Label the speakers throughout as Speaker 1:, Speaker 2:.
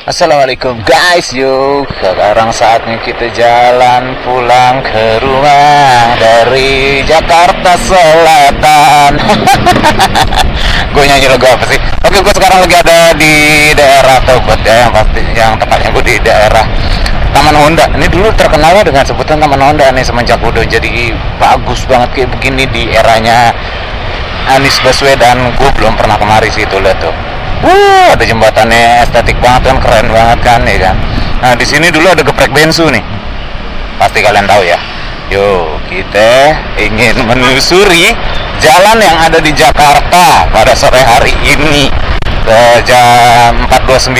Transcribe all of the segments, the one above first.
Speaker 1: Assalamualaikum guys, yuk sekarang saatnya kita jalan pulang ke rumah dari Jakarta Selatan. Gue nyanyi lagu apa sih? Oke, gue sekarang lagi ada di daerah Tebet ya, yang tepatnya gue di daerah Taman Honda. Ini dulu terkenal dengan sebutan Taman Honda nih, semenjak udah jadi bagus banget kayak begini di eranya Anies Baswedan. Gue belum pernah kemari sih, tuh lihat tuh. Ada jembatannya estetik banget kan, keren banget kan, ya kan. Nah, di sini dulu ada geprek bensu nih. Pasti kalian tahu ya. Yuk, kita ingin menelusuri jalan yang ada di Jakarta pada sore hari ini jam 4.29,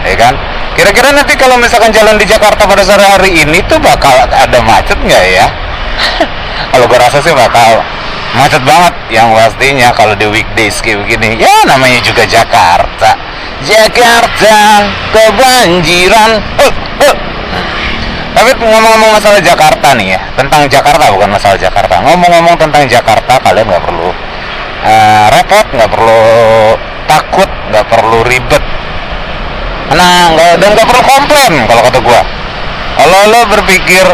Speaker 1: ya kan. Kira-kira nanti kalau misalkan jalan di Jakarta pada sore hari ini tuh bakal ada macet nggak ya? Kalau gue rasa sih bakal macet banget, yang pastinya kalau di weekdays kayak begini. Ya namanya juga Jakarta kebanjiran. Tapi ngomong-ngomong masalah Jakarta nih ya, tentang Jakarta, bukan masalah Jakarta. Ngomong-ngomong tentang Jakarta, kalian nggak perlu repot, nggak perlu takut, nggak perlu ribet. Nah, dan nggak perlu komplain kalau kata gua. Kalau lo berpikir,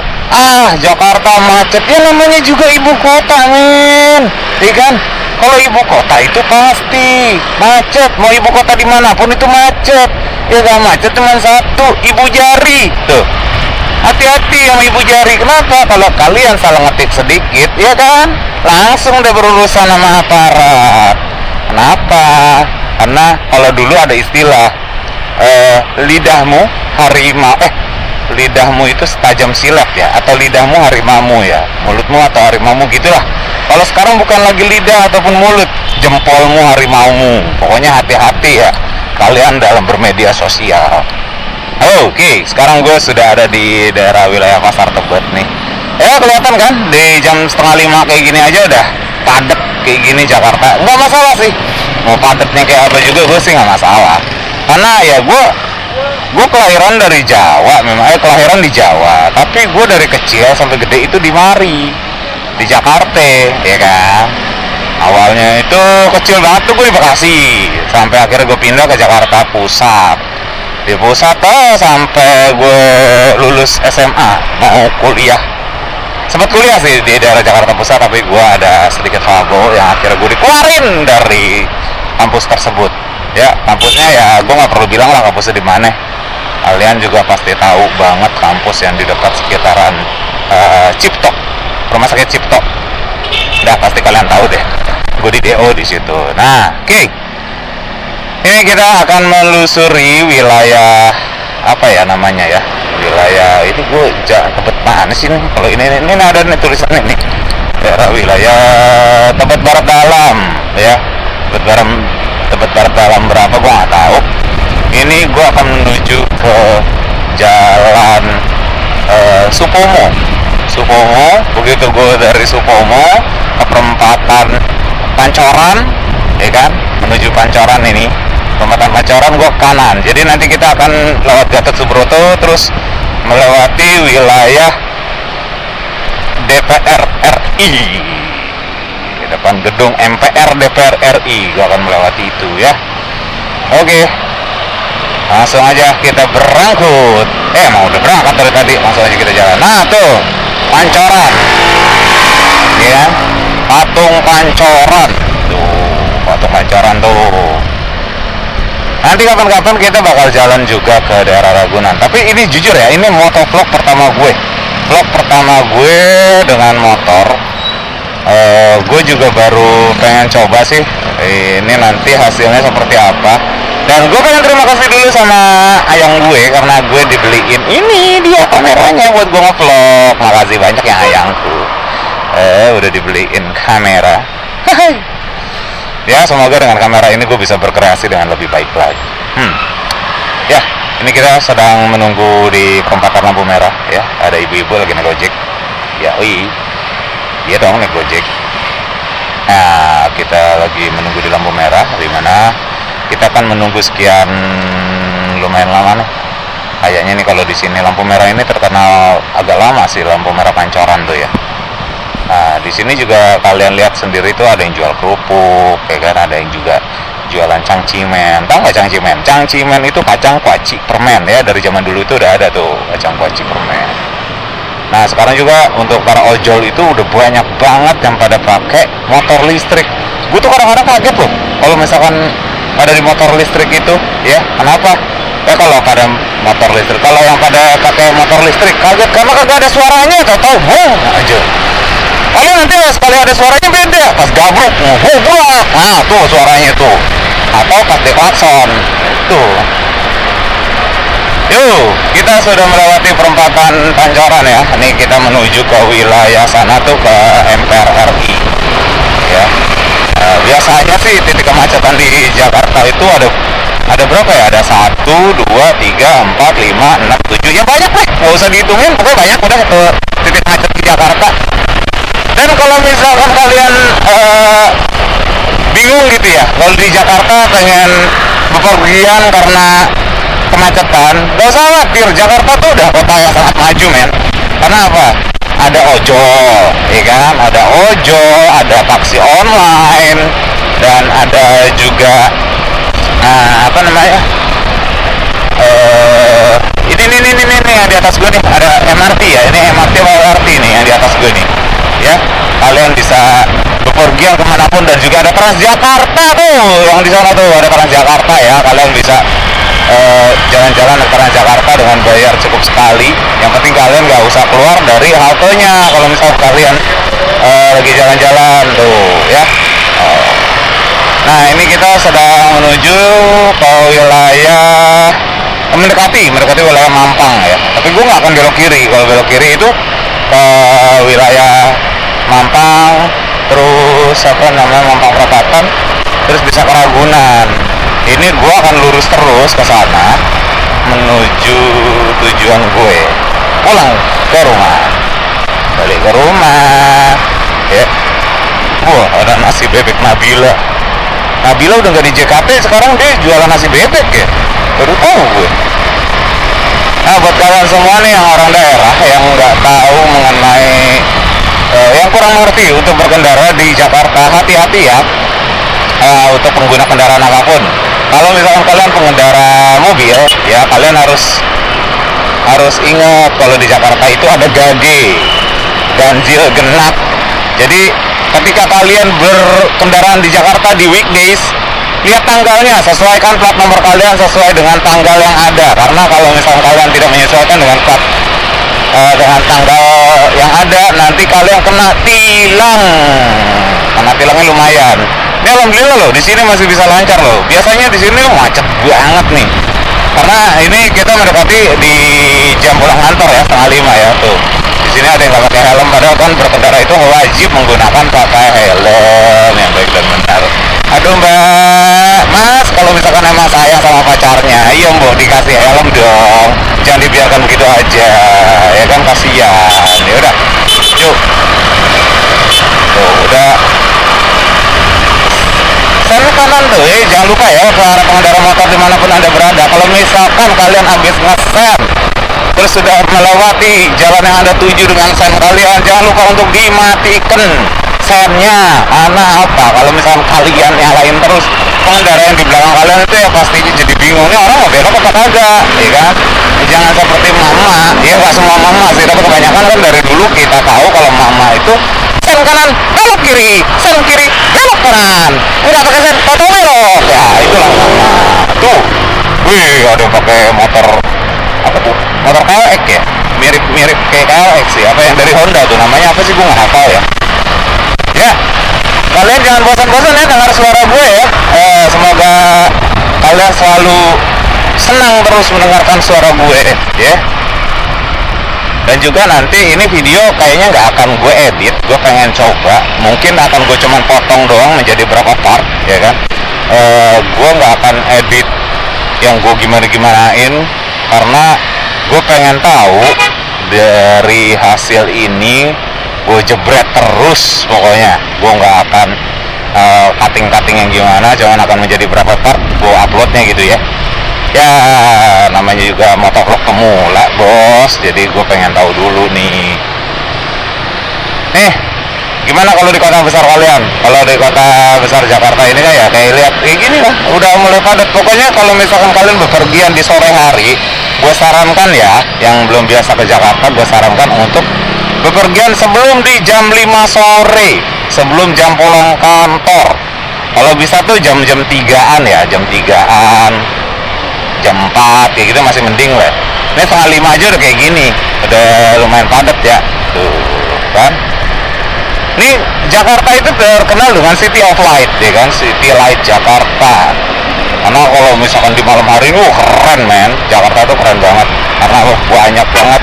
Speaker 1: Jakarta macet, ya namanya juga ibu kota, men. Iya kan? Kalau ibu kota itu pasti macet. Mau ibu kota dimanapun itu macet. Ya kan, macet cuma satu, Ibu Jari. Tuh, hati-hati sama Ibu Jari. Kenapa? Kalau kalian salah ngetik sedikit, ya kan, langsung udah berurusan sama aparat. Kenapa? Karena kalau dulu ada istilah lidahmu harimau, lidahmu itu setajam silet ya, atau lidahmu harimaumu ya, mulutmu atau harimaumu gitulah. Kalau sekarang bukan lagi lidah ataupun mulut, jempolmu harimaumu. Pokoknya hati-hati ya kalian dalam bermedia sosial. Oke, sekarang gue sudah ada di daerah wilayah Pasar Tebet nih. Ya kelihatan kan, di jam 4:30 kayak gini aja udah padat kayak gini Jakarta. Nggak masalah sih, mau padatnya kayak apa juga gue sih nggak masalah. Karena ya gue kelahiran dari Jawa, memang kelahiran di Jawa, tapi gue dari kecil sampai gede itu di Mari, di Jakarta, ya kan. Awalnya itu kecil banget tuh gue di Bekasi, sampai akhirnya gue pindah ke Jakarta Pusat. Di Pusat sampai gue lulus SMA, mau kuliah. Sempat kuliah sih di daerah Jakarta Pusat, tapi gue ada sedikit trouble yang akhirnya gue dikeluarin dari kampus tersebut. Ya, kampusnya ya gue nggak perlu bilang lah kampusnya di mana. Kalian juga pasti tahu banget kampus yang di dekat sekitaran Cipto, rumah sakit Cipto. Udah pasti kalian tahu deh. Gue di DO di situ. Nah, oke. Ini kita akan melusuri wilayah apa ya namanya ya? Wilayah ini gue Tebet mana sih nih? Kalau ini ada nih tulisannya nih. Daerah wilayah Tebet Barat Dalam, ya. Tebet Barat Dalam berapa gue nggak tahu. Ini gue akan menuju ke jalan Supomo. Begitu gue dari Supomo ke perempatan Pancoran, ya kan, menuju Pancoran ini. Perempatan Pancoran gue kanan. Jadi nanti kita akan lewat Gatot Subroto, terus melewati wilayah DPR RI. Di depan gedung MPR DPR RI, gue akan melewati itu ya. Oke. Langsung aja kita berangkut. Emang udah berangkat dari tadi, langsung aja kita jalan. Nah tuh, Pancoran, ya, patung Pancoran. Tuh, patung Pancoran tuh. Nanti kapan-kapan kita bakal jalan juga ke daerah Ragunan. Tapi ini jujur ya, ini motovlog pertama gue. Vlog pertama gue dengan motor. Gue juga baru pengen coba sih. Ini nanti hasilnya seperti apa. Dan gue pengen terima kasih dulu sama ayang gue, karena gue dibeliin ini dia kameranya buat gue ngevlog. Makasih banyak ya ayangku. Udah dibeliin kamera. Ya, semoga dengan kamera ini gue bisa berkreasi dengan lebih baik lagi. Ya, ini kita sedang menunggu di perempatan lampu merah ya. Ada ibu-ibu lagi naik Gojek. Ya, iya dong naik Gojek. Nah, kita lagi menunggu di lampu merah, di mana kita akan menunggu sekian lumayan lama nih. Kayaknya nih kalau di sini lampu merah ini terkenal agak lama sih, lampu merah Pancoran tuh ya. Nah, di sini juga kalian lihat sendiri tuh ada yang jual kerupuk, ya kan, ada yang juga jualan cangcimen. Tahu nggak cangcimen? Cangcimen itu kacang kuaci permen ya, dari zaman dulu itu udah ada tuh kacang kuaci permen. Nah sekarang juga untuk para ojol itu udah banyak banget yang pada pakai motor listrik. Gue tuh kadang-kadang kaget loh kalau misalkan ada di motor listrik itu, ya kenapa? Ya kalau pada motor listrik, kalau yang pada pakai motor listrik kaget karena kagak ada suaranya, tahu-tahu bung aja. Kalau nanti sekali ada suaranya beda, pas gabruk, nah tuh suaranya tuh, atau pas diklakson, tuh. Yuk, kita sudah melewati perempatan Pancoran ya. Ini kita menuju ke wilayah sana tuh, ke MPR RI. Ya. Biasanya sih titik kemacetan di Jakarta itu ada berapa ya? Ada 1, 2, 3, 4, 5, 6, 7. Ya banyak deh, nggak usah dihitungin, pokoknya banyak udah ke titik macet di Jakarta. Dan kalau misalkan kalian bingung gitu ya, kalau di Jakarta pengen bepergian karena kemacetan, gak usah khawatir, Jakarta tuh udah kota yang sangat maju men. Karena apa? Ada ojol, ya kan? Ada ojol, ada taksi online, dan ada juga apa namanya? Ini yang di atas gue nih, ada MRT ya. Ini MRT atau LRT nih yang di atas gue nih. Ya, kalian bisa bepergian kemanapun, dan juga ada Transjakarta tuh, yang di sana tuh ada Transjakarta ya. Kalian bisa jalan-jalan ke Transjakarta dengan bayar cukup sekali. Yang penting kalian nggak usah keluar dari haltenya kalau misal kalian lagi jalan-jalan tuh ya. Nah ini kita sedang menuju ke wilayah mendekati wilayah Mampang ya. Tapi gue nggak akan belok kiri. Kalau belok kiri itu ke wilayah Mampang, terus apa namanya, Mampang Perapatan, terus bisa ke Ragunan. Ini gue akan lurus terus ke sana menuju tujuan gue, pulang ke rumah, balik ke rumah ya. Wah, ada nasi bebek Nabila udah nggak di JKT, sekarang dia jualan nasi bebek ya, baru tahu gue. Nah buat kalian semua nih yang orang daerah yang nggak tahu mengenai yang kurang mengerti untuk berkendara di Jakarta, hati-hati ya untuk pengguna kendaraan apapun. Kalau misalkan kalian pengendara mobil ya, kalian harus ingat kalau di Jakarta itu ada ganjil genap. Jadi ketika kalian berkendaraan di Jakarta di weekdays, lihat tanggalnya, sesuaikan plat nomor kalian sesuai dengan tanggal yang ada. Karena kalau misalkan kalian tidak menyesuaikan dengan plat dengan tanggal yang ada, nanti kalian kena tilang. Kena tilangnya lumayan. Ini alhamdulillah loh, di sini masih bisa lancar loh. Biasanya di sini macet banget nih. Karena ini kita mendekati di jam pulang kantor ya, 4:30 ya tuh. Di sini ada yang nggak pakai helm, padahal kan berkendara itu wajib menggunakan pakai helm yang baik dan benar. Aduh mbak, mas, kalau misalkan emang sayang sama pacarnya, iya mbak dikasih helm dong. Jangan dibiarkan begitu aja, ya kan, kasihan. Ya udah, yuk. Tuh, udah. Sen kanan tuh, jangan lupa ya para pengendara motor dimanapun anda berada. Kalau misalkan kalian habis ngesen, terus sudah melewati jalan yang anda tuju dengan sen kalian, jangan lupa untuk dimatikan sennya. Karena apa? Kalau misalkan kalian nyalain terus, pengendara yang di belakang kalian itu ya pastinya jadi bingung, ini orang mau belok apa kagak, ya kan? Jangan seperti mama, ya nggak semua mama sih, tapi kebanyakan kan dari dulu kita tahu kalau mama itu sen kanan, belok kiri, sen kiri, belok kanan, udah pakai sen, tahu belok, ya itulah mama. Tuh, wih ada yang pakai motor apa tuh? Motor KLX ya, mirip kayak KLX sih, apa yang dari Honda tuh namanya apa sih, gue nggak hafal ya. Ya, kalian jangan bosan-bosan ya dengar suara gue ya. Semoga kalian selalu senang terus mendengarkan suara gue ya. Dan juga nanti ini video kayaknya nggak akan gue edit, gue pengen coba, mungkin akan gue cuman potong doang menjadi berapa part ya kan. Gue nggak akan edit yang gue gimanain, karena gue pengen tahu dari hasil ini gue jebret terus pokoknya. Gue nggak akan cutting yang gimana, cuman akan menjadi berapa part gue uploadnya gitu ya. Ya namanya juga motovlog pemula bos, jadi gue pengen tahu dulu nih Gimana kalau di kota besar kalian? Kalau di kota besar Jakarta ini kan ya kayak lihat kayak gini lah, udah mulai padat. Pokoknya kalau misalkan kalian bepergian di sore hari, gue sarankan ya, yang belum biasa ke Jakarta, gue sarankan untuk bepergian sebelum di jam 5 sore, sebelum jam pulang kantor. Kalau bisa tuh jam-jam 3-an ya, jam 3-an, jam 4 kayak gitu masih mending lah. Ini setengah 5 aja udah kayak gini, udah lumayan padat ya, tuh kan. Ini Jakarta itu terkenal dengan City of Light, ya kan, City Light Jakarta. Karena kalau misalkan di malam hari ini, keren men, Jakarta itu keren banget, karena banyak banget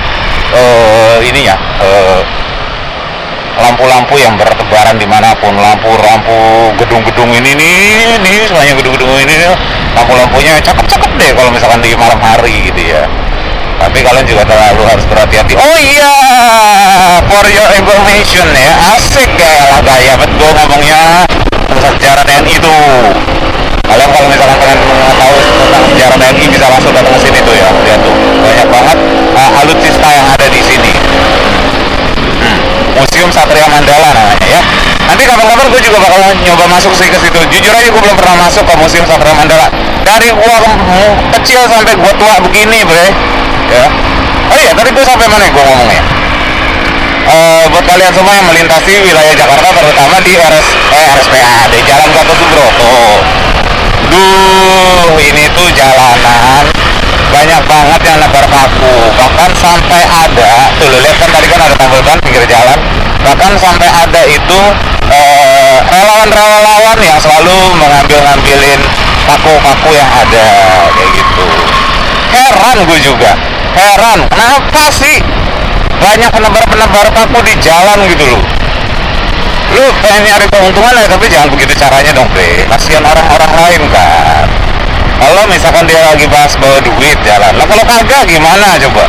Speaker 1: ininya, lampu-lampu yang bertebaran dimanapun, lampu-lampu gedung-gedung ini nih, semuanya gedung-gedung ini, lampu-lampunya cakep-cakep deh kalau misalkan di malam hari gitu ya. Tapi kalian juga harus berhati-hati. Oh iya, for your information ya, asik ya gaya bet gue ngomongnya tentang sejarah TNI itu. Kalian kalau misalkan kalian tahu tentang sejarah TNI bisa langsung datang ke sini tuh ya, lihat tuh banyak banget alutsista yang ada di sini. Museum Satria Mandala namanya ya. Nanti kapan-kapan gue juga bakal nyoba masuk sih ke situ. Jujur aja gue belum pernah masuk ke Museum Satria Mandala. Dari gue kecil sampai gue tua begini, bre. Ya. Oh iya, tadi gue sampai mana gue ngomongnya? Buat kalian semua yang melintasi wilayah Jakarta, terutama di RSPAD Jalan Gatot Subroto. Duh, ini tuh jalanan banyak banget yang nebar paku. Bahkan sampai ada, tuh lo lihat kan tadi kan ada tombol ban pinggir jalan. Bahkan sampai ada itu relawan-relawan yang selalu ngambilin paku-paku yang ada kayak gitu. Heran gue juga, heran kenapa sih banyak penebar-penebar paku di jalan gitu loh. Lu pengen nyari keuntungan ya, tapi jangan begitu caranya dong, bre. Kasihan orang-orang lain kan. Kalau misalkan dia lagi bahas bawa duit jalan, lah kalau kagak gimana coba?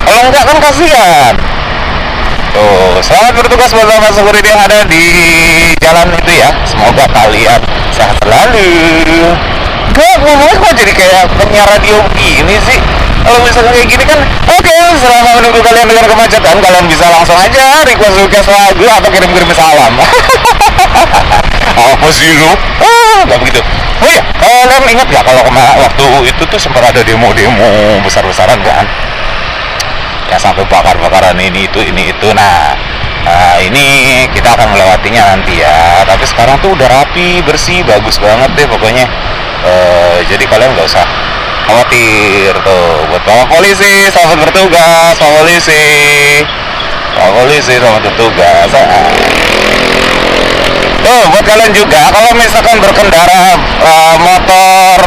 Speaker 1: Kalau enggak kan kasihan. Tuh, selamat bertugas buat bapak security yang ada di jalan itu ya. Semoga kalian sehat selalu. Gak, ngomongnya kok jadi kayak penyiar radio begini sih. Kalau misalnya kayak gini kan, oke, selama menunggu kalian dengan kemacetan, kalian bisa langsung aja request lagu atau kirim-kirim salam. Apa sih lu? Gak begitu. Oh iya, kalian ingat gak kalau waktu itu tuh sempat ada demo-demo besar-besaran kan? Ya sampai bakar-bakaran ini itu. Nah, ini kita akan melewatinya nanti ya. Tapi sekarang tuh udah rapi, bersih, bagus banget deh pokoknya. Jadi kalian nggak usah khawatir tuh. Buat bapak polisi, selamat bertugas, pak polisi, selamat bertugas. Tuh, buat kalian juga, kalau misalkan berkendara motor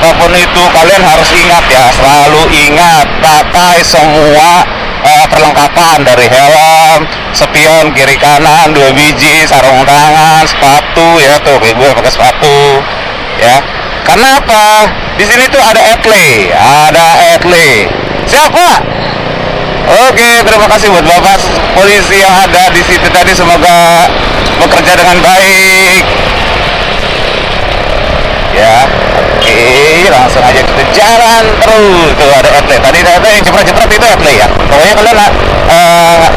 Speaker 1: apapun itu, kalian harus ingat ya, selalu ingat pakai semua perlengkapan dari helm, spion kiri kanan 2 biji, sarung tangan, sepatu ya tuh kayak gue pakai sepatu ya. Karena apa? Di sini tuh ada etle. Siapa? Oke, terima kasih buat bapak polisi yang ada di situ tadi, semoga bekerja dengan baik. Ya, oke, langsung aja kita jalan terus. Tuh ada etle. Tadi ada yang jepret-jepret itu etle ya. Pokoknya kalian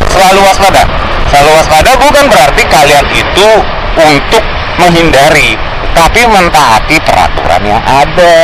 Speaker 1: selalu waspada. Selalu waspada bukan berarti kalian itu untuk menghindari, tapi mentaati peraturan yang ada.